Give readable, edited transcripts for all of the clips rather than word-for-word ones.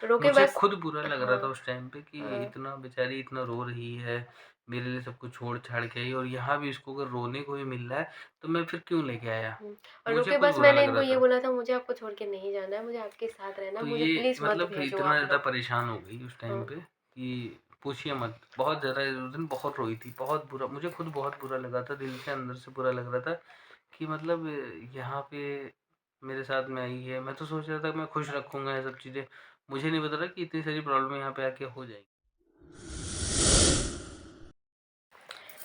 रोके मुझे बस। खुद बुरा लग रहा था हाँ, उस टाइम पे कि हाँ। इतना बेचारी इतना रो रही है, मेरे लिए सब कुछ छोड़-छाड़ के आई और यहाँ भी इसको अगर रोने को ही मिल रहा है, तो मैं फिर क्यों लेके आया? और मुझे रोके खुद बस बुरा मैंने लग इनको रहा ये था। बोला था मुझे आपको छोड़ के नहीं जाना है, मुझे आपके साथ रहना, तो मुझे ये प्लीज़ मत मतलब भेजो इतना आप ज़्यादा लोग। परेशान हो गई उस टाइम हाँ, पे कि पूछिए मत। बहुत ज़्यादा उस दिन बहुत रोई थी, बहुत बुरा मुझे खुद बहुत बुरा लगा था, दिल के अंदर से बुरा लग रहा था कि मतलब यहाँ पे मेरे साथ में आई है। मैं तो सोच रहा था कि मैं खुश रखूँगा ये सब चीज़ें। मुझे नहीं पता था कि इतनी सारी प्रॉब्लम यहाँ पे आके हो जाएगी।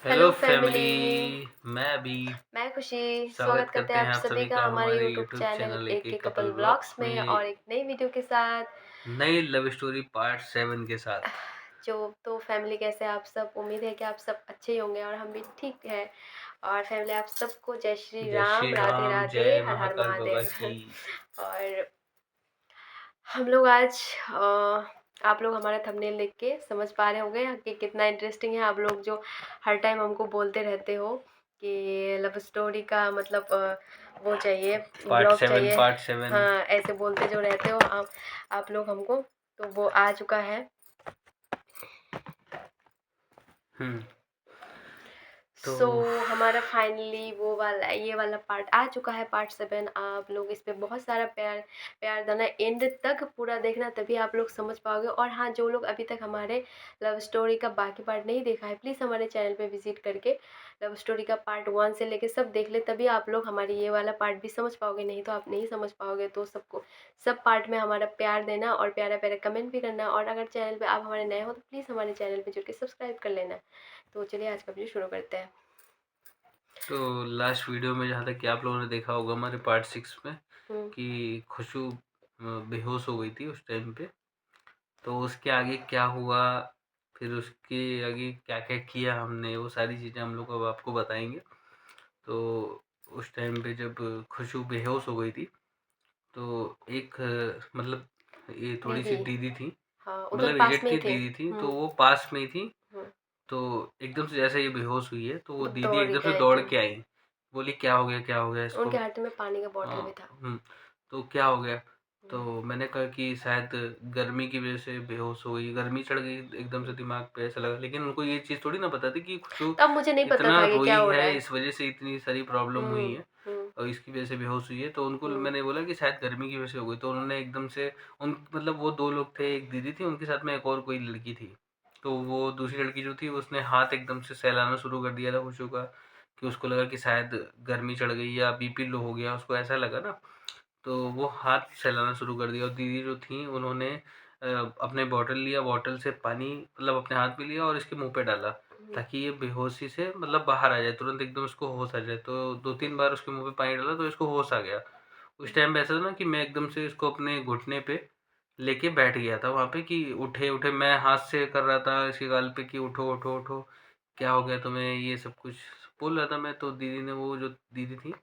हेलो हेलो फैमिली, फैमिली, मैं अभी मैं खुशी, स्वागत स्वागत करते करते हैं हैं आप आप सभी सभी का का हमारे हमारे यूट्यूब यूट्यूब चैनल चैनल एक एक के एक कपल कपल ब्लॉग्स ब्लॉग्स में में और एक नई वीडियो के साथ। नई लव स्टोरी पार्ट 7 के साथ। जो तो फैमिली कैसे हैं आप सब? उम्मीद है कि आप सब अच्छे ही होंगे और हम भी ठीक हैं। और फैमिली आप सबको जय श्री जय राम, श्री राधे राम, राधे, जय हर हर महाकाल बाबा महादेव। की। और हम लोग आज आप लोग हमारा थंबनेल देख के समझ पा रहे होंगे कि कितना इंटरेस्टिंग है। आप लोग जो हर टाइम हमको बोलते रहते हो कि लव स्टोरी का मतलब वो चाहिए, पार्ट ब्लॉग 7 चाहिए। पार्ट 7। हाँ, ऐसे बोलते जो रहते हो आप लोग हमको, तो वो आ चुका है। हुँ, तो सो हमारा फाइनली वो वाला ये वाला पार्ट आ चुका है, पार्ट 7। आप लोग इस पे बहुत सारा प्यार प्यार देना, एंड तक पूरा देखना, तभी आप लोग समझ पाओगे। और हाँ, जो लोग अभी तक हमारे लव स्टोरी का बाकी पार्ट नहीं देखा है, प्लीज़ हमारे चैनल पे विजिट करके लव स्टोरी का पार्ट 1 से लेके सब देख ले, तभी आप लोग हमारी ये वाला पार्ट भी समझ पाओगे, नहीं तो आप नहीं समझ पाओगे। तो सबको सब पार्ट में हमारा प्यार देना और प्यारा प्यारा कमेंट भी करना। और अगर चैनल पे आप हमारे नए हो तो प्लीज़ हमारे चैनल पे जुड़ के सब्सक्राइब कर लेना। तो चलिए आज का वीडियो शुरू करते हैं। तो लास्ट वीडियो में जहाँ तक कि आप लोगों ने देखा होगा हमारे पार्ट 6 में हम्म। कि खुशबू बेहोश हो गई थी उस टाइम पे। तो उसके आगे क्या हुआ, फिर उसके आगे क्या-क्या किया हमने, वो सारी चीज़ें हम लोग अब आपको बताएँगे। तो उस टाइम पे जब खुशबू बेहोश हो गई थी, तो एक मतलब ये दीदी। थोड़ी-सी दीदी थी, हाँ, उधर मतलब पास एजेड में ही की थे। दीदी थी, तो वो पास में ही थी। हुँ, तो एकदम से जैसे ये बेहोश हुई है, तो वो दीदी दौड़ एकदम से गए दौड़ थे। के आई। बोली, क्या हो गया इसको? उनके हाथ में पानी का बॉटल भी था। हुँ, तो क्या हो गया? हुँ, तो मैंने कहा कि शायद गर्मी की वज़ह से बेहोश हो गई, गर्मी चढ़ गई एकदम से दिमाग पे ऐसा लगा। लेकिन उनको ये चीज़ थोड़ी ना पता थी कि खुशबू तब मुझे नहीं पता इतना था कि क्या रोई हो रहा है, है। इस वज़ह से इतनी सारी प्रॉब्लम हुई हुँ, है हुँ, और इसकी वज़ह से बेहोश हुई है। तो उनको हुँ, मैंने बोला कि शायद गर्मी की वज़ह से हो गई। तो उन्होंने एकदम से उन मतलब वो 2 लोग थे, एक दीदी थी, उनके साथ में एक और कोई लड़की थी। तो वो दूसरी लड़की जो थी उसने हाथ एकदम से सहलाना शुरू कर दिया था खुशबू का, कि उसको लगा कि शायद गर्मी चढ़ गई या बीपी लो हो गया, उसको ऐसा लगा ना। तो वो हाथ सहलाना शुरू कर दिया और दीदी जो थी उन्होंने अपने बॉटल लिया, बॉटल से पानी मतलब अपने हाथ में लिया और इसके मुँह पे डाला, हुँ, ताकि ये बेहोशी से मतलब बाहर आ जाए, तुरंत एकदम उसको होश आ जाए। तो 2-3 बार उसके मुँह पे पानी डाला तो इसको होश आ गया। उस हुँ, टाइम पे ऐसा था ना कि मैं एकदम से इसको अपने घुटने पे लेके बैठ गया था वहाँ पे कि उठे, उठे। मैं हाथ से कर रहा था इसके गाल पे कि उठो, उठो, उठो, क्या हो गया तुम्हें? ये सब कुछ बोल रहा था मैं। तो दीदी ने वो जो दीदी थी,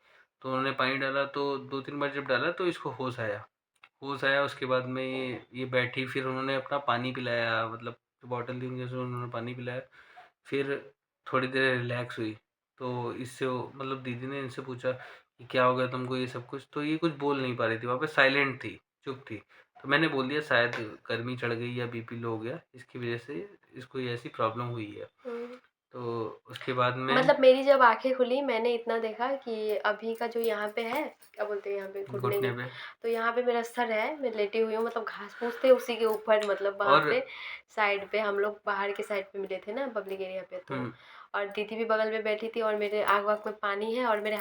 तो उन्होंने पानी डाला तो 2-3 बार जब डाला तो इसको होश आया। होश आया उसके बाद में ये बैठी, फिर उन्होंने अपना पानी पिलाया, मतलब जो बॉटल थी उनके से उन्होंने पानी पिलाया। फिर थोड़ी देर रिलैक्स हुई। तो इससे वो मतलब दीदी ने इनसे पूछा कि क्या हो गया तुमको ये सब कुछ? तो ये कुछ बोल नहीं पा रही थी, वहाँ पे साइलेंट थी, चुप थी। तो मैंने बोल दिया शायद गर्मी चढ़ गई या बीपी लो हो गया, इसकी वज़ह से इसको ये ऐसी प्रॉब्लम हुई है। हुँ। तो उसके बाद में मतलब मेरी जब आँखें खुली मैंने इतना देखा कि अभी का जो यहाँ पे है, क्या बोलते हैं यहाँ पे घुटने के, घुटने पे तो यहाँ पे मेरा सर है, मैं लेटी हुई हूँ, मतलब घास-फूस थे उसी के ऊपर, मतलब वहाँ और पे साइड पे हम लोग बाहर के साइड पे मिले थे ना पब्लिक एरिया पे। तो हुँ, और दीदी भी बगल में बैठी थी और मेरे आँख-वाँख में पानी है और मेरे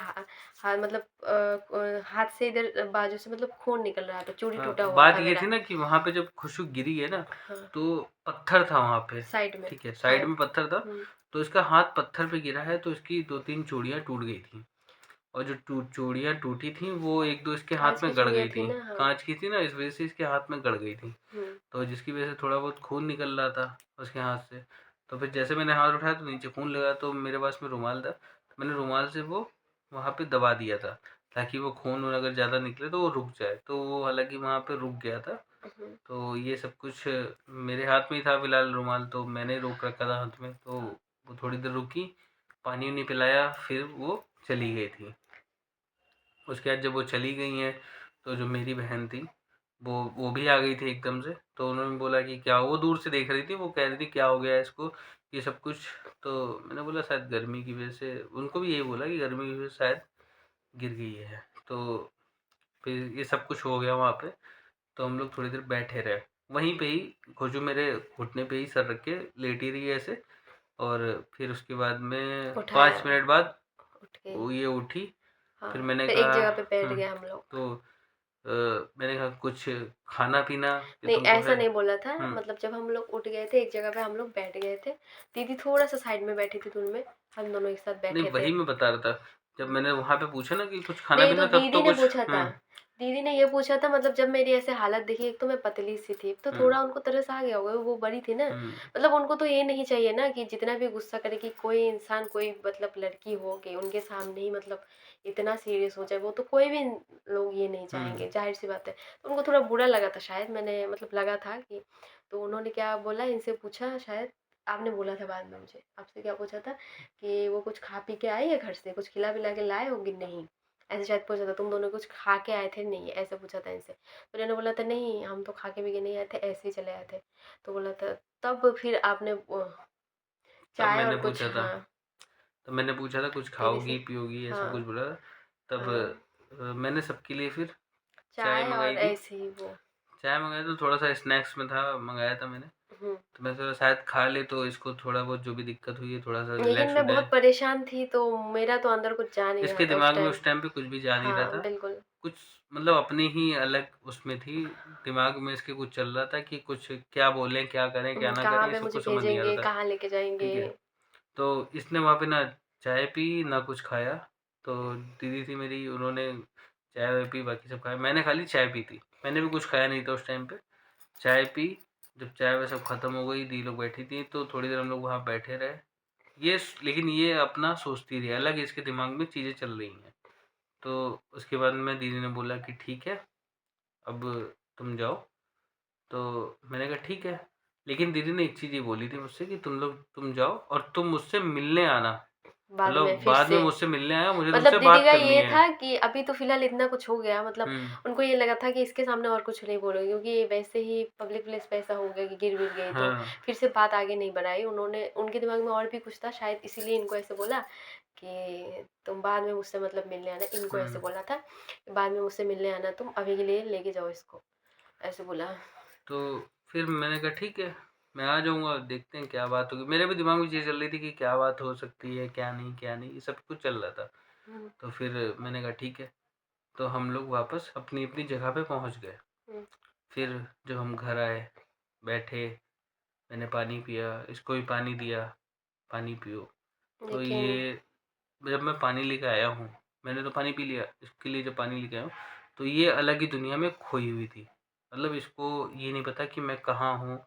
मतलब हाथ से इधर बाजू से मतलब खून निकल रहा था, चूड़ी हाँ, टूटा हुआ बात था ये मेरा। थी ना कि वहाँ पे जब खुशबू गिरी है ना, हाँ, तो पत्थर था वहाँ पे, साइड में। ठीक है, हाँ। साइड में पत्थर था। हुँ, तो इसका हाथ पत्थर पे गिरा है तो इसकी 2-3 चूड़ियाँ टूट गई थी और जो चूड़ियाँ टूटी थी वो 1-2 इसके काँच हाथ की में गड़ चूड़ियाँ गई थी थी। ना। हाँ। काँच की थी ना, इस वज़ह से इसके हाथ में गड़ गई थी। हुँ, तो जिसकी वज़ह से थोड़ा बहुत खून निकल रहा था उसके हाथ से। तो फिर जैसे मैंने हाथ उठाया तो नीचे खून लगा, तो मेरे पास में रुमाल था। तो मैंने रुमाल से वो वहाँ पे दबा दिया था ताकि वो खून अगर ज़्यादा निकले तो वो रुक जाए। तो वो हालाँकि वहाँ पे रुक गया था। हुँ, तो ये सब कुछ मेरे हाथ में ही था फ़िलहाल रुमाल, तो मैंने रोक रखा था हाथ में। तो वो थोड़ी देर रुकी, पानी-वानी पिलाया, फिर वो चली गई थी। उसके बाद जब वो चली गई हैं, तो जो मेरी बहन थी, वो भी आ गई थी एकदम से, तो उन्होंने बोला कि क्या, वो दूर से देख रही थी, वो कह रही थी क्या हो गया है इसको, ये सब कुछ। तो मैंने बोला शायद गर्मी की वजह से, उनको भी यही बोला कि गर्मी की वजह से शायद गिर गई है। तो फिर ये सब कुछ हो गया वहाँ पे, तो हम लोग थोड़ी देर बैठे रहे वहीं पे ही। खोजू मेरे घुटने पे ही सर रख के लेटी रही है ऐसे, और फिर उसके बाद में उठाया, 5 मिनट बाद उठ के। वो ये उठी। हाँ, फिर मैंने फिर एक कहा जगह पे बैठ गए हम लोग। तो मैंने कहा कुछ खाना पीना कि नहीं, तुमको ऐसा है। नहीं बोला था, हम्म मतलब जब हम लोग उठ गए थे, एक जगह पे हम लोग बैठ गए थे। दीदी थोड़ा-सा साइड में बैठी थी दूर में, हम दोनों एक साथ नहीं, बैठे थे। वही मैं बता रहा था, जब मैंने वहां पे पूछा ना कि कुछ खाना नहीं, तो पीना, तब दीदी तो ने कुछ। पूछा था। दीदी ने ये पूछा था, मतलब जब मेरी ऐसे हालत देखी, एक तो मैं पतली सी थी, तो हम्म थोड़ा उनको तरस आ गया होगा, वो बड़ी थी ना। हम्म मतलब उनको तो ये नहीं चाहिए ना कि जितना भी गुस्सा करे कि कोई इंसान, कोई मतलब लड़की हो कि उनके सामने ही मतलब इतना सीरियस हो जाए, वो तो कोई भी लोग ये नहीं हम्म चाहेंगे, ज़ाहिर सी बात है। तो उनको थोड़ा बुरा लगा था शायद, मैंने मतलब लगा था कि, तो उन्होंने क्या बोला, इनसे पूछा शायद, आपने बोला था बाद में मुझे, आपसे क्या पूछा था कि वो कुछ खा पी के आई है घर से, कुछ खिला-पिला के लाए होंगे? नहीं। ऐसे शायद पूछा था, तुम दोनों कुछ खा के आए थे? नहीं, ऐसे पूछा था इनसे। तो इन्होंने बोला था, नहीं हम तो खा के भी नहीं आए थे, ऐसे ही चले आए थे। तो बोला था, तब फिर आपने तब चाय और मैंने कुछ, पूछा था हाँ, तब मैंने पूछा था कुछ दीदी से, खाओगी पियोगी, ऐसा हाँ, कुछ बोला था। तब हाँ, मैंने सबके लिए फिर चाय चाय मंगाई और थी। ऐसे ही वो। चाय मंगाया तो थोड़ा सा स्नैक्स में था, मंगाया था मैंने। हुँ। तो मैं सोचा शायद खा ले तो इसको थोड़ा बहुत जो भी दिक्कत हुई है थोड़ा सा लेकिन रिलैक्स हो मैं जाए। बहुत परेशान थी, तो मेरा तो अंदर कुछ जा नहीं रहा इसके था उस दिमाग में टाइम। उस टाइम पे कुछ भी जा नहीं रहा हाँ, था। बिल्कुल। कुछ मतलब अपनी ही अलग उसमें थी, दिमाग में इसके कुछ चल रहा था कि कुछ क्या बोलें, क्या करें, क्या ना कहाँ करें, ये पे सब मुझे कुछ समझ नहीं आ भेजेंगे, रहा था। कहाँ लेके जाएँगे? ठीक है, तो इसने वहाँ पे ना चाय पी ना कुछ खाया। तो दीदी थी मेरी, उन्होंने चाय वाय पी, बाकी सब खाया। मैंने खाली चाय पी थी, मैंने भी कुछ खाया नहीं था उस टाइम पे। चाय पी, जब चाय वाय सब खत्म हो गई, दी लोग बैठी थी, तो थोड़ी देर हम लोग वहाँ बैठे रहे। लेकिन ये अपना सोचती रही, अलग इसके दिमाग में चीज़ें चल रही हैं। तो उसके बाद में दीदी ने बोला कि ठीक है, अब तुम जाओ। तो मैंने कहा ठीक है, लेकिन दीदी ने एक चीज़ ये बोली थी मुझसे कि तुम जाओ और तुम मुझसे मिलने आना। बाद में मतलब फिर बाद में से। मुझसे मिलने आया, मुझे मतलब तुमसे दीदी बात का करनी ये है। था कि अभी तो फिलहाल इतना कुछ हो गया, मतलब हम्म उनको ये लगा था कि इसके सामने और कुछ नहीं बोलोगे, क्योंकि वैसे ही पब्लिक प्लेस पे ऐसा हो गया कि गिर विर गई, तो हाँ फिर से बात आगे नहीं बढ़ाई उन्होंने। उनके दिमाग में और भी कुछ था शायद, इसीलिए इनको ऐसे बोला कि तुम बाद में मुझसे मतलब मिलने आना। इनको ऐसे हम्म बोला था कि बाद में मुझसे मिलने आना, तुम अभी के लिए लेके जाओ इसको, ऐसे बोला। तो फिर मैंने कहा ठीक है, मैं आ जाऊँगा, देखते हैं क्या बात होगी। मेरे भी दिमाग में चीज़ चल रही थी कि क्या बात हो सकती है, क्या नहीं, ये सब कुछ चल रहा था। हम्म, तो फिर मैंने कहा ठीक है, तो हम लोग वापस अपनी अपनी जगह पे पहुंच गए। हम्म, फिर जब हम घर आए, बैठे, मैंने पानी पिया, इसको भी पानी दिया, पानी पियो। तो लेकिन ये जब मैं पानी लेके आया हूँ, मैंने तो पानी पी लिया, इसके लिए जब पानी लेके आया हूँ, तो ये अलग ही दुनिया में खोई हुई थी। मतलब इसको ये नहीं पता कि मैं कहाँ हूँ,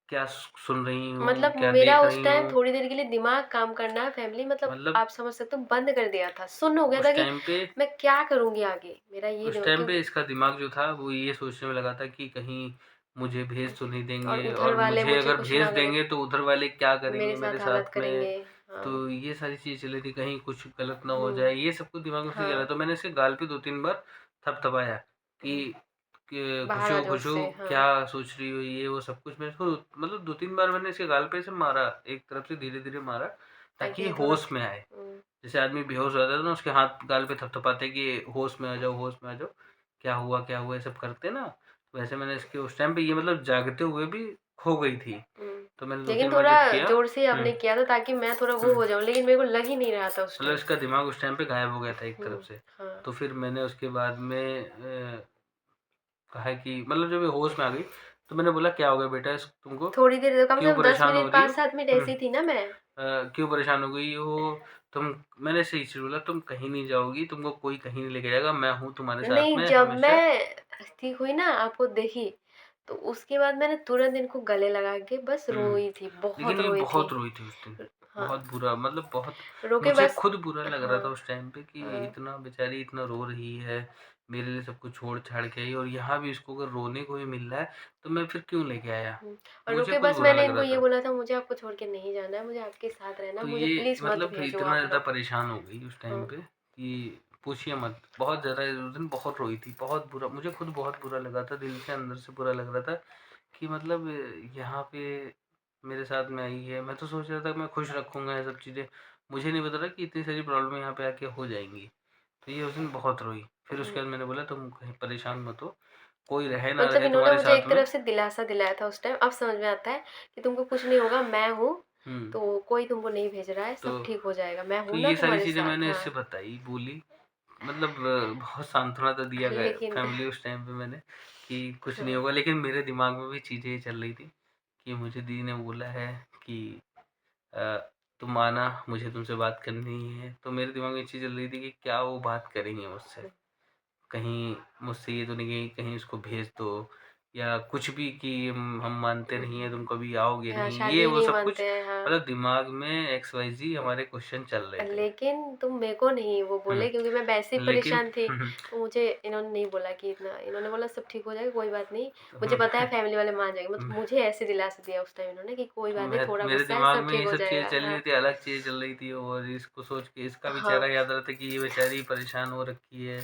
क्या सुन रही हूँ, मतलब क्या मेरा देख उस रही टाइम हूँ। थोड़ी देर के लिए दिमाग काम करना, फैमिली मतलब मतलब आप समझ सकते हो, बंद कर दिया था, सुन्न हो गया था उस कि टाइम पे मैं क्या करूँगी आगे? मेरा ये उस दिमाग, टाइम पे क्योंकि इसका दिमाग जो था वो ये सोचने में लगा था कि कहीं मुझे भेज तो नहीं और देंगे, उधर और वाले मुझे मुझे अगर कुछ भेज ना करें, देंगे तो उधर वाले क्या करेंगे मेरे मेरे साथ हालत साथ में। करेंगे। हाँ। तो ये सारी चीज़ चल रही थी, कहीं कुछ गलत ना हो हुँ। जाए, ये सब कुछ दिमाग में से चल रहा। हाँ। तो मैंने इसके गाल पे 2-3 बार थपथपाया हुँ। कि बाहर आ खुशू जाओ खुशू उससे, हाँ। क्या सोच रही हो, ये वो सब कुछ। मैं इसको मतलब 2-3 बार मैंने इसके गाल पे ऐसे मारा, एक तरफ से धीरे-धीरे मारा, ताकि ताकि ये ये थोड़ा होश में आए। हुँ। जैसे आदमी बेहोश हो जाता है ना, उसके हाथ गाल पे थपथपाते कि होश में आ जाओ, होश में आ जाओ, क्या हुआ, ये सब करते ना। तो वैसे मैंने इसके उस टाइम पे ये मतलब जागते हुए भी खो गई थी। हुँ। तो मैंने दो लेकिन तीन बार थोड़ा जब किया। ज़ोर से हम्म आपने किया था ताकि मैं थोड़ा वो हम्म हो जाऊँ, लेकिन मेरे को लग ही नहीं रहा था उस मतलब टाइम। इसका दिमाग उस टाइम पे गायब हो गया था एक तरफ हुँ। से। हाँ। तो फिर मैंने उसके बाद में कहा कि मतलब जब ये होश में आ गई, तो मैंने बोला क्या हो गया बेटा, तुमको थोड़ी देर, कम से क्यों कम 10 परेशान हो मिनट रही हो। 5-7 मिनट ऐसे ही थी ना मैं। क्यों परेशान हो गई हो तुम। मैंने सही से बोला तुम कहीं नहीं जाओगी, तुमको कोई कहीं नहीं लेके जाएगा, मैं हूँ तुम्हारे साथ नहीं, में जब हमेशा। मैं ठीक हुई ना, आपको देखी, तो उसके बाद मैंने तुरंत इनको गले लगा के बस हुँ। रोई थी, बहुत लेकिन ये रोई थी। बहुत रोई थी उस दिन, हाँ, बहुत बुरा, मतलब बहुत। रो के मुझे बस, खुद बुरा लग रहा हाँ, था उस टाइम पे कि हाँ। इतना बेचारी इतना रो रही है, मेरे लिए सब कुछ छोड़-छाड़ के आई, और यहाँ भी इसको अगर रोने को ही मिल रहा है, तो मैं फिर क्यों लेके आया? हुँ, और मुझे रुके खुद बस बुरा मैंने लग इनको रहा ये था। बोला था, मुझे आपको छोड़ के नहीं जाना है, मुझे आपके साथ रहना है, तो मुझे ये प्लीज़ मत मतलब भेजो इतना आप ज़्यादा लोग। परेशान हो गई उस टाइम हाँ, पे कि पूछिए मत। बहुत ज़्यादा उस दिन बहुत रोई थी, बहुत बुरा, मुझे खुद बहुत बुरा लगा था, दिल से अंदर से बुरा लग रहा था कि मतलब यहाँ पे मेरे साथ में आई है। मैं तो सोच रहा था कि मैं खुश रखूँगा ये सब चीज़ें, मुझे नहीं पता था कि इतनी सारी प्रॉब्लम यहाँ पे आके हो जाएँगी। तो ये उस दिन बहुत रोई। फिर उसके हुँ। बाद मैंने बोला तुम कहीं परेशान मत हो, कोई रहे ना मतलब रहे इन्होंने तुम्हारे मुझे साथ एक में। तरफ से दिलासा दिलाया था उस टाइम, अब समझ में आता है कि तुमको कुछ नहीं होगा, मैं हूँ, हुँ। तो कोई तुमको नहीं भेज रहा है, तो सब ठीक हो जाएगा, मैं तो हूँ ना ये सारी तुम्हारे चीज़ें साथ। मैंने हाँ, इससे बताई, बोली, मतलब बहुत सांत्वना तो दिया गया लेकिन फैमिली उस टाइम पे मैंने कि कुछ नहीं हाँ, होगा, लेकिन मेरे दिमाग में भी चीज़ें ये चल रही थी कि मुझे दीदी ने बोला है कि अ, तुम आना, मुझे तुमसे बात करनी है। तो मेरे दिमाग में ये चीज़ चल रही थी कि क्या वो बात करेंगे मुझसे? हुँ, कहीं मुझसे ये तो नहीं कहीं कहीं उसको भेज दो या कुछ भी कि हम मानते हुँ, नहीं हुँ। है, तुम कभी आओगे हाँ, नहीं, शादी ये ही वो नहीं सब कुछ, मानते हैं, हाँ। मतलब दिमाग में एक्स वाई जी हमारे क्वेश्चन चल रहे थे। लेकिन तुम मेरे को नहीं वो हुँ, बोले, क्योंकि मैं वैसे ही लेकिन परेशान थी, तो मुझे इन्होंने नहीं बोला कि इतना, इन्होंने बोला सब ठीक हो जाएगा, कोई बात नहीं। मुझे पता है फैमिली वाले मान जाएँगे, मतलब मैं मुझे ऐसे दिलासा दिया उस टाइम इन्होंने कि कोई बात नहीं, थोड़ा मेरे गुस्सा है, दिमाग सब में ठीक ये हो सब चीज़ें जाएगा। चल रही हाँ, थी, अलग चीज़ें चल रही थी और इसको सोच के इसका भी हाँ। चेहरा याद रहा था कि ये बेचारी परेशान हो रखी है,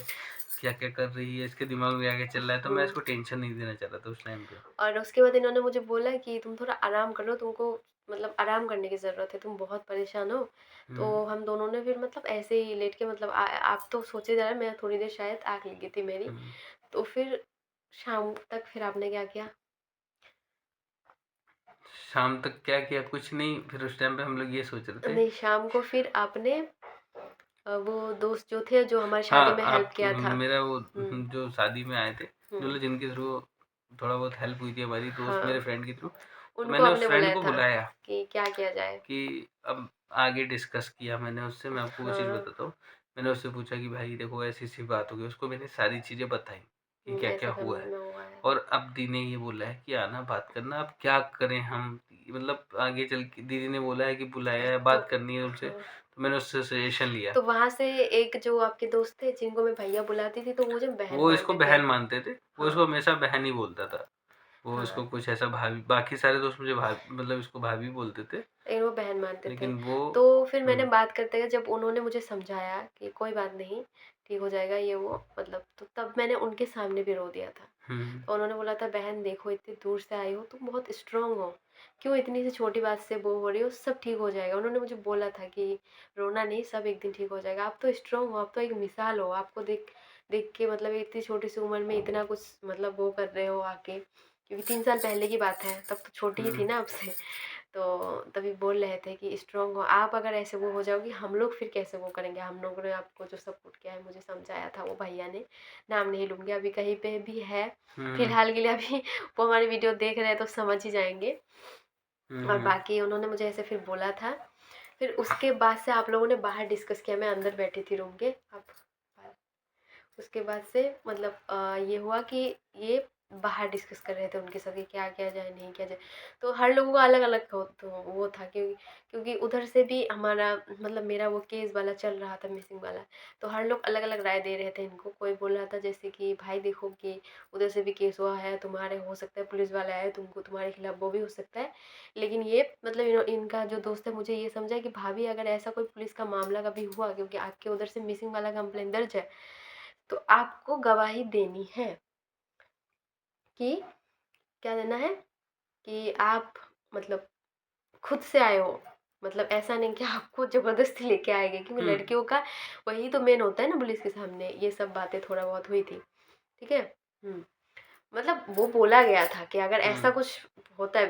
क्या-क्या कर रही है, इसके दिमाग में क्या-क्या चल रहा है, तो मैं हुँ। इसको टेंशन नहीं देना चाह रहा था उस टाइम पे। और उसके बाद इन्होंने मुझे बोला कि तुम थोड़ा आराम कर लो, तुमको मतलब आराम करने की ज़रूरत है, तुम बहुत परेशान हो। हुँ, तो हम दोनों ने फिर मतलब ऐसे ही लेट के, मतलब आप तो सोचे जा रहे हैं, मैं थोड़ी देर शायद आँख लगी थी मेरी। हुँ। तो फिर शाम तक फिर आपने क्या किया? शाम तक क्या किया? कुछ नहीं, फिर उस टाइम पे हम लोग ये सोच रहे थे। नहीं, शाम को फिर आपने वो दोस्त जो थे जो हमारी शादी हाँ, में हेल्प आप किया था। मेरा वो हुँ, जो शादी में आए थे, हुँ। जो जिनके थ्रू थोड़ा बहुत हेल्प हुई थी हमारी, दोस्त मेरे हाँ, फ्रेंड के थ्रू, तो उनको मैंने उस आपने फ्रेंड बुलाया को था बुलाया कि क्या किया जाए? कि अब आगे डिस्कस किया मैंने उससे, मैं आपको वो चीज़ हाँ, बताता हूँ। मैंने उससे पूछा कि भाई देखो ऐसी-ऐसी बात हो गई, उसको मैंने सारी चीज़ें बताई कि क्या-क्या ऐसा हुआ फैमिली है। में हुआ है। और अब दी ने ये बोला है कि आना बात करना, अब क्या करें हम? मतलब आगे चल के दीदी ने बोला है कि बुलाया है, तो बात करनी है तुमसे, हाँ। तो मैंने उससे सजेशन लिया। तो वहाँ से एक जो आपके दोस्त थे जिनको मैं भैया बुलाती थी, तो वो मुझे बहन वो इसको मानते थे। बहन मानते थे, वो हाँ, इसको हमेशा बहन ही बोलता था। वो हाँ, इसको कुछ ऐसा भाभी, बाकी सारे दोस्त मुझे मतलब इसको भाभी बोलते थे, लेकिन वो बहन मानते थे। लेकिन वो तो फिर मैंने हुँ, बात करते गए, जब उन्होंने मुझे समझाया कि कोई बात नहीं, ठीक हो जाएगा ये वो, मतलब तो तब मैंने उनके सामने भी रो दिया था। हुँ, तो उन्होंने बोला था, "बहन देखो, इतनी दूर से आई हो, तुम बहुत स्ट्रॉन्ग हो, क्यों इतनी सी छोटी बात से वो हो रही हो, सब ठीक हो जाएगा।" उन्होंने मुझे बोला था कि रोना नहीं, सब एक दिन ठीक हो जाएगा, आप तो स्ट्रॉन्ग हो, आप तो एक मिसाल हो, आपको देख देख के मतलब इतनी छोटी सी उम्र में इतना कुछ मतलब वो कर रहे हो आके, क्योंकि 3 साल पहले की बात है, तब तो छोटी ही हुँ, थी ना आपसे। तो तभी बोल रहे थे कि स्ट्रॉन्ग हो आप, अगर ऐसे वो हो जाओगी, हम लोग फिर कैसे वो करेंगे, हम लोगों ने आपको जो सपोर्ट किया है, मुझे समझाया था वो भैया ने, नाम नहीं लूँगी, अभी कहीं पे भी है हुँ, फिलहाल के लिए, अभी वो हमारी वीडियो देख रहे हैं तो समझ ही जाएंगे। हुँ, और हुँ। बाकी उन्होंने मुझे ऐसे फिर बोला था। फिर उसके बाद से आप लोगों ने बाहर डिस्कस किया, मैं अंदर बैठी थी रूम के, आप उसके बाद से मतलब ये हुआ कि ये बाहर डिस्कस कर रहे थे उनके साथ कि क्या किया जाए, नहीं किया जाए। तो हर लोगों का अलग-अलग तो वो था, क्योंकि क्योंकि उधर से भी हमारा मतलब मेरा वो केस वाला चल रहा था, मिसिंग वाला। तो हर लोग अलग-अलग राय दे रहे थे इनको। कोई बोल रहा था जैसे कि भाई देखो कि उधर से भी केस हुआ है, तुम्हारे हो सकता है पुलिस वाला आए तुमको, तुम्हारे खिलाफ वो भी हो सकता है। लेकिन ये मतलब इनका जो दोस्त है मुझे ये समझा कि भाभी अगर ऐसा कोई पुलिस का मामला कभी हुआ, क्योंकि आपके उधर से मिसिंग वाला कंप्लेंट दर्ज है, तो आपको गवाही देनी है कि क्या देना है कि आप मतलब खुद से आए हो, मतलब ऐसा नहीं कि आपको ज़बरदस्ती लेके आए गए, क्योंकि हुँ, लड़कियों का वही तो मेन होता है ना पुलिस के सामने। ये सब बातें थोड़ा बहुत हुई थी, ठीक है। मतलब वो बोला गया था कि अगर हुँ। ऐसा कुछ होता है,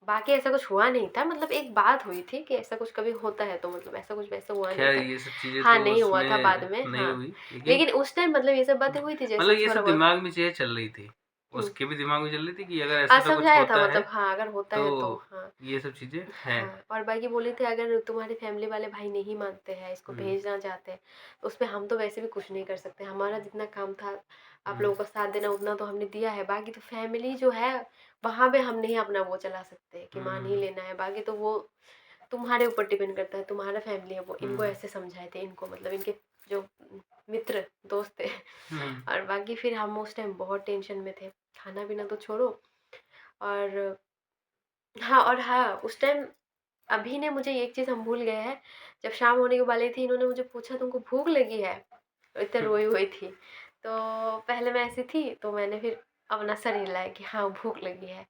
बाकी ऐसा कुछ हुआ नहीं था, मतलब एक बात हुई थी कि ऐसा कुछ कभी होता है, तो मतलब ऐसा कुछ वैसा हुआ नहीं ख़ैर था। ये सब चीज़ें हाँ, तो नहीं हुआ था बाद उसमें में, नहीं हाँ। हुई, लेकिन लेकिन उस टाइम मतलब ये सब बातें हुई थी जैसे मतलब ये थोड़ा सब बहुत। दिमाग में चीज़ें चल रही थी। हुँ। उसके भी दिमाग में चल रही थी कि अगर हाँ, ऐसा तो कुछ समझाया था, होता है, मतलब हाँ, अगर होता है तो तो हाँ। ये सब चीज़ें हैं। हाँ, और बाकी बोले थे अगर तुम्हारे फैमिली वाले भाई नहीं मानते हैं, इसको हुँ, भेजना चाहते हैं, तो उसमें हम तो वैसे भी कुछ नहीं कर सकते। हमारा जितना काम था आप हुँ, लोगों का साथ देना, उतना तो हमने दिया है। बाकी तो फैमिली जो है, वहाँ पे हम नहीं अपना वो चला सकते कि मान ही हुँ, लेना है। बाकी तो वो तुम्हारे ऊपर डिपेंड करता है, तुम्हारा फैमिली है वो। इनको हुँ, ऐसे समझाए थे, इनको मतलब इनके जो मित्र, दोस्त थे। हुँ, और बाकी फिर हम उस टाइम बहुत टेंशन में थे, खाना-पीना तो छोड़ो। और हाँ, और हाँ, उस टाइम अभी ने मुझे एक चीज़ हम भूल गए हैं, जब शाम होने को वाली थी, इन्होंने मुझे पूछा तुमको भूख लगी है? इतने रोई हुई थी। तो पहले मैं ऐसी थी, तो मैंने फिर अपना सर हिलाया कि हाँ, भूख लगी है।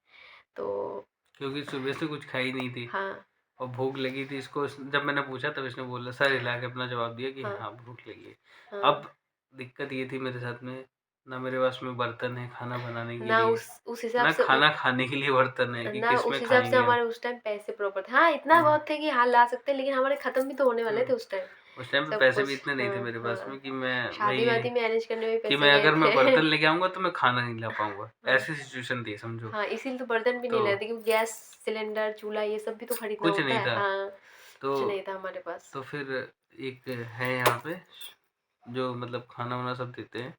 तो क्योंकि सुबह से कुछ खाई नहीं थी हाँ, और भूख लगी थी इसको। जब मैंने पूछा तब इसने बोला, सर हिला के अपना जवाब दिया कि हाँ, हाँ भूख लगी है। हाँ। अब दिक्कत ये थी मेरे साथ में, ना मेरे पास में बर्तन है खाना बनाने के ना लिए, उस हिसाब ना से खाना खाने के लिए बर्तन है कि ना किस उस में हिसाब से खाएंगे हम। हमारे उस टाइम पैसे प्रॉपर थे। हाँ, इतना हम्म, बहुत थे कि हाँ, ला सकते हैं, लेकिन हमारे खत्म भी तो होने वाले थे हम्म। उस टाइम, उस टाइम पे सब पैसे भी कुछ। इतने नहीं थे हाँ, मेरे पास हाँ। में कि मैं वही शादी-वादी में अरेंज करने में भी कि पैसे मैं गए अगर मैं थे। बर्तन लेके आऊंगा तो मैं खाना नहीं ला पाऊंगा, हाँ, ऐसी सिचुएशन थी समझो। हाँ, इसीलिए तो बर्तन भी नहीं तो ले रहे थे, क्योंकि गैस सिलेंडर, चूल्हा ये सब भी तो खरीदना कुछ होता नहीं है। था। हाँ, तो कुछ नहीं था हमारे पास। तो फिर एक है यहाँ पे जो मतलब खाना वाना सब देते हैं,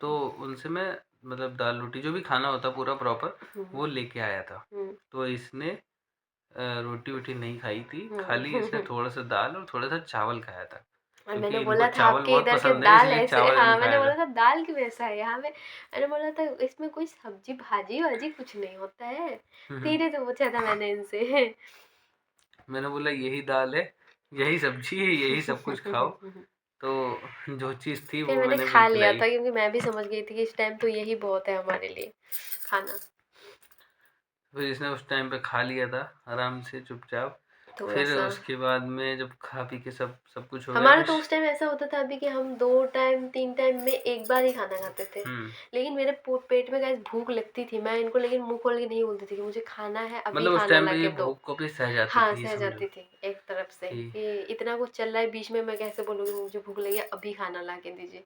तो उनसे मैं मतलब दाल रोटी जो भी खाना होता पूरा प्रॉपर हुँ, वो लेके आया था। हुँ, तो इसने रोटी वोटी नहीं खाई थी, खाली इसने हुँ। थोड़ा सा दाल और थोड़ा सा चावल खाया था, और मैंने क्योंकि इनको बोला था चावल आपके बहुत इधर के पसंद है दाल इसलिए ऐसे, चावल हाँ, नहीं मैंने खाया बोला था। था दाल क्यों ऐसा है यहाँ पे। मैंने बोला था इसमें कोई सब्जी भाजी वाजी कुछ नहीं होता है, हम्म, धीरे से पूछा था मैंने इनसे। मैंने बोला यही दाल है, यही सब्जी है, यही सब कुछ खाओ। तो जो चीज़ थी फिर वो मैंने मैंने फिर खा लिया खिलाई। था, क्योंकि मैं भी समझ गई थी कि इस टाइम तो यही बहुत है हमारे लिए खाना। फिर इसने उस टाइम पे खा लिया था आराम से चुपचाप। थोड़ा फिर सा उसके बाद में जब खा पी के सब सब कुछ हो गया हमारा फिर तो उस टाइम ऐसा होता था अभी कि हम 2 टाइम 3 टाइम में एक बार ही खाना खाते थे। हम्म, लेकिन मेरे पेट में गाइस भूख लगती थी, मैं इनको लेकिन मुंह खोल के नहीं बोलती थी कि मुझे खाना है, अभी मतलब उस खाना टाइम ला पे ये के दो। भूख को भी सह जाती हाँ, थी ये सह समझो जाती थी एक तरफ से कि कि इतना कुछ चल रहा है बीच में, मैं कैसे बोलूँगी मुझे भूख लगी है, अभी खाना ला के दीजिए।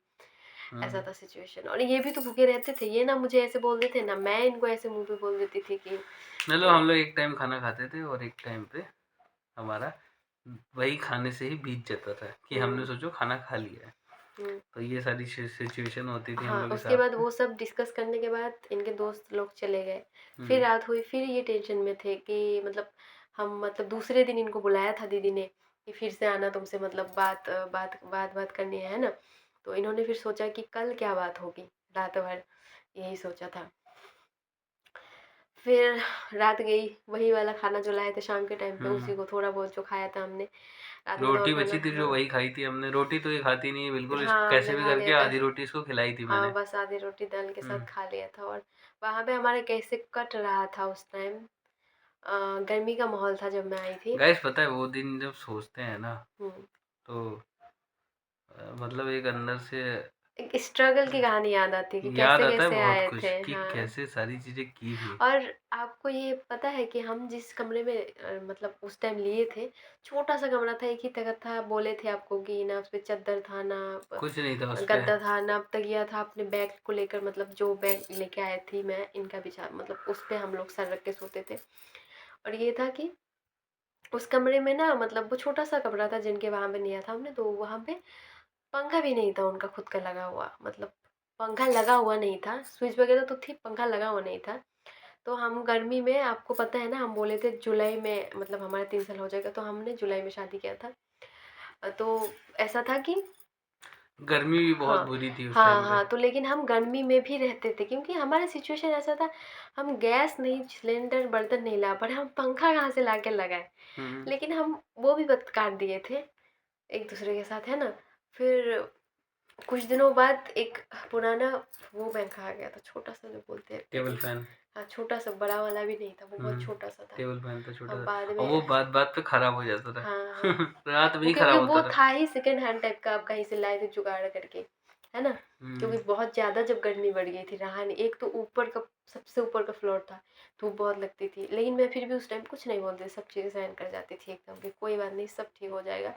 ऐसा हम्म, था सिचुएशन, और ये भी तो भूखे रहते थे, ये ना मुझे ऐसे बोलते थे ना मैं इनको ऐसे मुंह पे बोल देती थी कि मतलब हम लोग एक टाइम खाना खाते थे और एक टाइम पे हमारा वही खाने से ही बीत जाता था कि हमने हम्म, सोचो खाना खा लिया है। हम्म। तो ये सारी सिचुएशन होती थी हम हाँ, लोग के उसके बाद साथ में। वो सब डिस्कस करने के बाद इनके दोस्त लोग चले गए। फिर हम्म, रात हुई, फिर ये टेंशन में थे कि मतलब हम मतलब दूसरे दिन इनको बुलाया था दीदी ने कि फिर से आना तुमसे, मतलब बात करनी है ना। तो इन्होंने फिर सोचा कि कल क्या बात होगी, रात भर यही सोचा था। फिर रात गई, वही वाला खाना जो लाए थे शाम के टाइम पे हम्म। उसी को थोड़ा बहुत जो खाया था हमने। रात में तो और रोटी खाना, बची थी जो हाँ। वही खाई थी हमने। रोटी तो ये खाती नहीं है बिल्कुल, इसको हाँ, कैसे हमने भी खा करके लिया था। आधी रोटी इसको खिलाई थी हाँ, मैंने। बस आधी रोटी दाल के साथ हम्म। खा लिया था। और वहाँ पे हमारा कैसे कट रहा था उस टाइम, गर्मी का माहौल था जब मैं आई थी। गाइस पता है वो दिन जब सोचते हैं ना हुँ, तो मतलब एक अंदर से एक स्ट्रगल की कहानी याद आती है कि याद आता है कैसे-कैसे बहुत आए कुछ थे। कि हाँ, कैसे सारी चीजें की थी। और आपको ये पता है कि हम जिस कमरे में मतलब उस टाइम लिए थे, छोटा-सा कमरा था, एक ही तख़्त था, बोले थे आपको कि ना उस पे चद्दर था, ना कुछ नहीं था उस पे। गद्दा था, ना तकिया था। अपने बैग को लेकर, मतलब जो बैग लेके आई थी मैं, इनका बिछा मतलब उस पे हम लोग सर रख के सोते थे। और ये था कि उस कमरे में ना, मतलब वो छोटा-सा कमरा था जिनके वहाँ पे लिया था हमने, तो वहाँ पे पंखा भी नहीं था उनका खुद का लगा हुआ, मतलब पंखा लगा हुआ नहीं था, स्विच वगैरह तो थी, पंखा लगा हुआ नहीं था। तो हम गर्मी में, आपको पता है ना, हम बोले थे जुलाई में, मतलब हमारा 3 साल हो जाएगा, तो हमने जुलाई में शादी किया था। तो ऐसा था कि गर्मी भी बहुत हाँ, बुरी थी उस हाँ, टाइम पे। हाँ, तो लेकिन हम गर्मी में भी रहते थे, क्योंकि हमारा सिचुएशन ऐसा था, हम गैस नहीं, सिलेंडर, बर्तन नहीं ला पा रहे, हम पंखा कहाँ से लाके लगाएँ? हम्म। लेकिन हम वो भी वक़्त काट दिए थे एक-दूसरे के साथ, है ना? फिर कुछ दिनों बाद एक पुराना वो पंखा आ गया था, छोटा-सा जो बोलते हैं टेबल टेबल। फैन। हाँ, छोटा-सा, बड़ा वाला भी नहीं था, वो बहुत हम्म। छोटा-सा था। टेबल फैन था छोटा अब बाद सा और में, वो बात बात पे खराब हो जाता था। हाँ, हाँ। रात में वो ही क्योंकि खराब वो होता था। था ही सेकंड हैंड टाइप का, आप कहीं से लाए थे जुगाड़ करके, है ना? हम्म, क्योंकि बहुत ज़्यादा जब गर्मी बढ़ गई थी, रहा नहीं, एक तो ऊपर का, सबसे ऊपर का फ्लोर था, धूप बहुत लगती थी। लेकिन मैं फिर भी उस टाइम कुछ नहीं बोलती, सब चीज़ें सहन कर जाती थी एकदम कि कोई बात नहीं, सब ठीक हो जाएगा।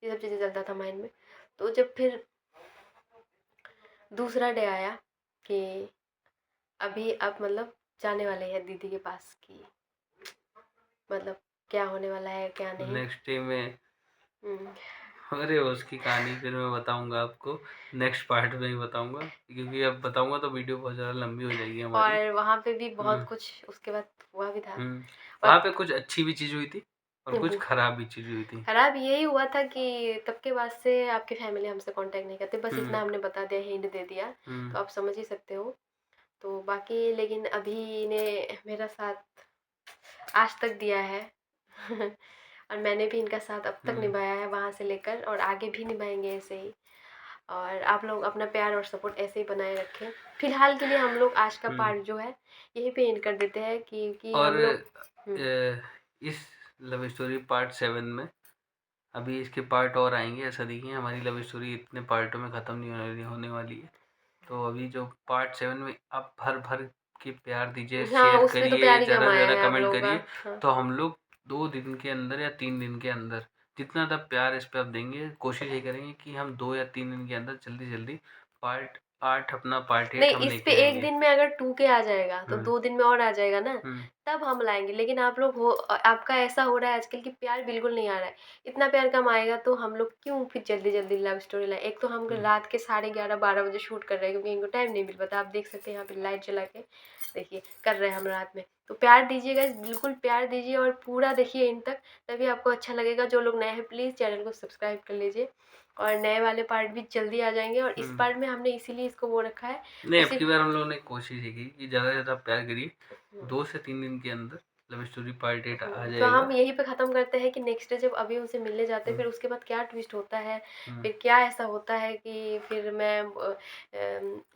ये सब चीज़ें चलता था माइंड में। तो जब फिर दूसरा डे आया कि अभी आप मतलब जाने वाले हैं दीदी के पास, कि मतलब क्या होने वाला है, क्या नहीं। नेक्स्ट डे में हुँ। अरे उसकी कहानी फिर मैं बताऊंगा आपको, नेक्स्ट पार्ट में ही बताऊंगा, क्योंकि अब बताऊंगा तो वीडियो बहुत ज़्यादा लंबी हो जाएगी हमारी। और वहाँ पे भी बहुत हम्म, कुछ उसके बाद हुआ भी था। हम्म। वहाँ और पे कुछ अच्छी भी चीज़ हुई थी और कुछ वो खराब भी चीज़ हुई थी। खराब यही हुआ था कि तब के बाद से आपकी फैमिली हमसे कांटेक्ट नहीं करती, बस हम्म, इतना हमने बता दिया, हिंट दे दिया, हम्म, तो आप समझ ही सकते हो। तो बाकी लेकिन अभी ने मेरा साथ आज तक दिया है। और मैंने भी इनका साथ अब तक हम्म, निभाया है, वहाँ से लेकर, और आगे भी निभाएँगे ऐसे ही। और आप लोग अपना प्यार और सपोर्ट ऐसे ही बनाए रखें। फ़िलहाल के लिए हम लोग आज का हुँ। पार्ट जो है यहीं पे एंड कर देते हैं, क्योंकि और हम लोग इस लव स्टोरी पार्ट 7 में अभी इसके पार्ट और आएँगे, ऐसा देखिए हमारी लव स्टोरी इतने पार्टों में ख़त्म नहीं होने वाली है। तो अभी जो पार्ट 7 में आप भर-भर के प्यार दीजिए, हाँ, शेयर उसमें तो करिए, प्यार ही ज़्यादा से कमाया ज़्यादा है आप कमेंट लोगों का। करिए, हाँ। तो हम लोग 2 दिन के अंदर या 3 दिन के अंदर जितना ज़्यादा प्यार इस पे आप देंगे, कोशिश ये करेंगे कि हम 2 या 3 दिन के अंदर जल्दी-जल्दी पार्ट 8 अपना पार्ट 8 नहीं, हम इस पे लेके 1 आएँगे। दिन में अगर 2 के आ जाएगा, तो हुँ, 2 दिन में और आ जाएगा ना, हुँ, तब हम लाएँगे। लेकिन आप लोग आपका ऐसा हो रहा है आजकल कि प्यार बिल्कुल नहीं आ रहा है। इतना प्यार कम आएगा तो हम लोग क्यों फिर जल्दी-जल्दी लव स्टोरी लाएँ? एक तो हम हुँ, रात के 11:30-12 बजे शूट कर रहे हैं, क्योंकि इनको टाइम नहीं मिल पाता। आप देख सकते हैं यहाँ पे लाइट जला के, देखिए कर रहे हैं हम रात में। तो प्यार दीजिए गाइज़, बिल्कुल प्यार दीजिए और पूरा देखिए एंड तक, तभी आपको अच्छा लगेगा। जो लोग नए हैं प्लीज़ चैनल को सब्सक्राइब कर लीजिए, और नए वाले पार्ट भी जल्दी आ जाएँगे। और इस हुँ। पार्ट में हमने इसीलिए इसको वो रखा है, नहीं, अब उसी की बार हम लोगों ने कोशिश ये की कि ज़्यादा से ज़्यादा प्यार करिए। हुँ। 2 से 3 दिन के अंदर लव स्टोरी पार्ट 8 आ तो जाएगा। हम यहीं पे ख़त्म करते हैं कि नेक्स्ट डे जब अभी उनसे मिलने जाते हैं, हुँ, फिर उसके बाद क्या ट्विस्ट होता है, हुँ, फिर क्या ऐसा होता है कि फिर मैं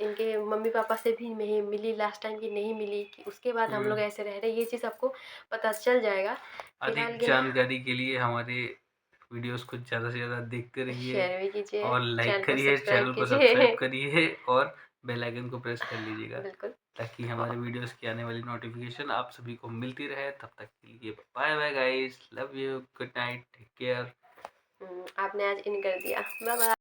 इनके मम्मी-पापा से भी नहीं मिली लास्ट टाइम, कि नहीं मिली, कि उसके बाद हम लोग हुँ। ऐसे रह रहे हैं, ये चीज़ आपको पता चल जाएगा। फिलहाल अधिक के लिए जानकारी के लिए हमारे वीडियोज़ को ज़्यादा से ज़्यादा देखते रहिए शेयर भी कीजिए, और लाइक चैनल को करिए, सब्सक्राइब चैनल को कीजिए। सब्सक्राइब करिए और बेल आइकन को प्रेस कर लीजिएगा, बिल्कुल। ताकि औ हमारे वीडियोज़ की आने वाली नोटिफ़िकेशन आप सभी को मिलती रहे। तब तक के लिए bye bye guys, love you, good night, take care. आपने आज इन कर दिया। Bye bye.